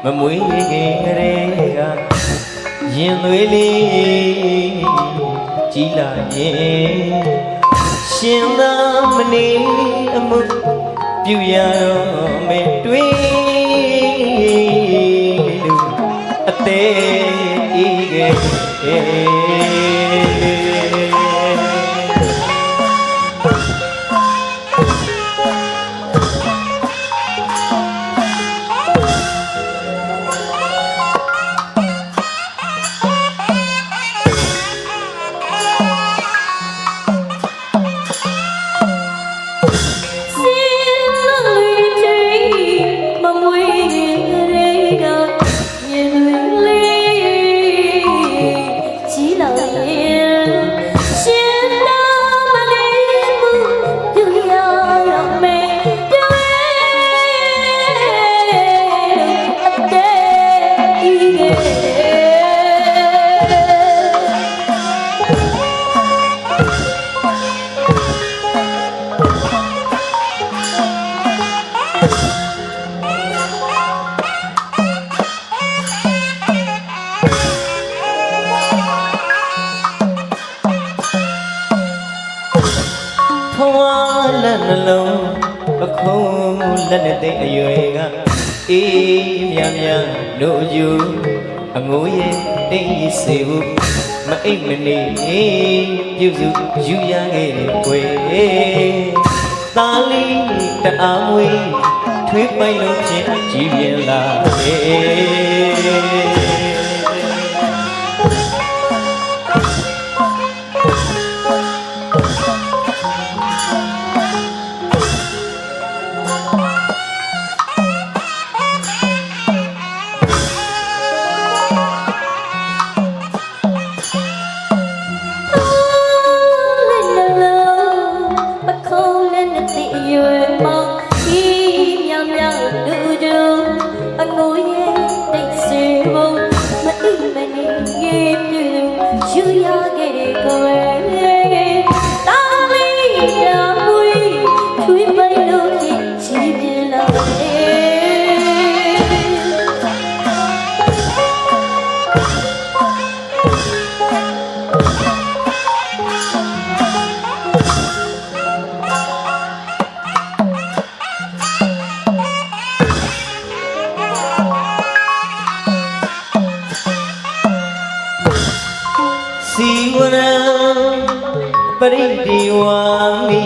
မမွေးခင်ကလေးကရင်သွေးလေးကြီးလာရင်ရှင်သာမနေအမှုပြုရတော့မယ်တွေးလို့အသေးအေးခဲ့နှလုံးပခုံးလက်နဲ့သိအရွယ်ကအေးမြမြတို့ယူအငိုးရဲ့တိတ်ရစေဘူးမအိပ်မနေပြုစုယူရခဲ့တယ်ကွယ်သားလေးတအားမွေးထွေးပိုင်လို့ဖြင့်ကြည်ပြင်းလာစီဝရံပရိဒီဝါမိ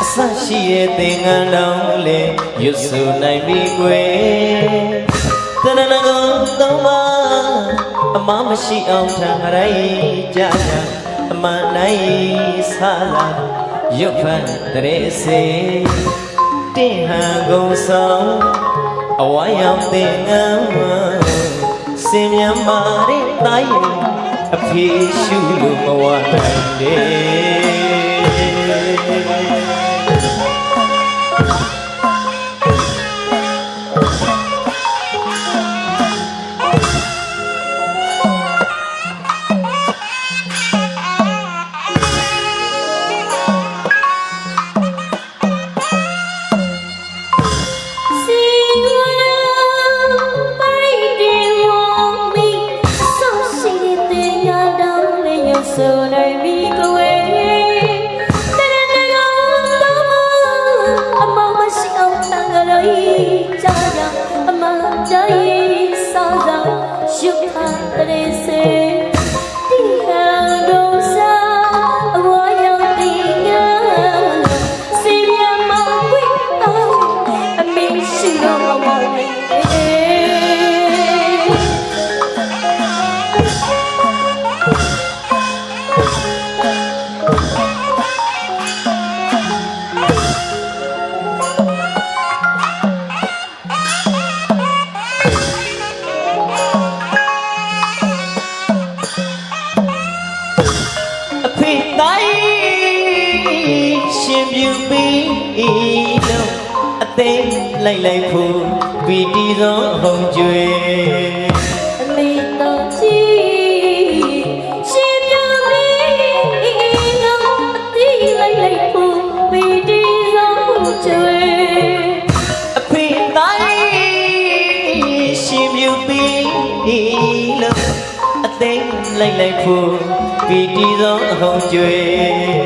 အဆရှိရဲ့သင်္ကန်းတော်လေရွတ်ဆိုနိုင်ပြီကွယ်တဏ္ဍာကုံသုံးပါအမမရှိအောင်ထံရိုက်ကြကြအမှန်တိုင်းဆာလာ ရွတ်ဖန်တဲ့စေတင်းဟန်ကုန်ဆောင်အဝါရောက်တဲ့ငမ်းစင်မြမာတဲ့တိုင်းအဖေရှုလို့မဝနိုင်ရှင်ပြူပြီးလို့အသိလိုက်လိုက်ဖို့ဗီတီသောအဟုန်ကျွေအမေတော်ကြီးရှင်ပြူပြီးလို့အသိလိုက်လိုက်ဖို့ဗီတီသောအဟုန်ကျွေအဖေတိုင်းရှင်ပြူပြီးလို့အသိလိုက်လိုက်ဖို့ဗီတီသောအဟုန်ကျွေ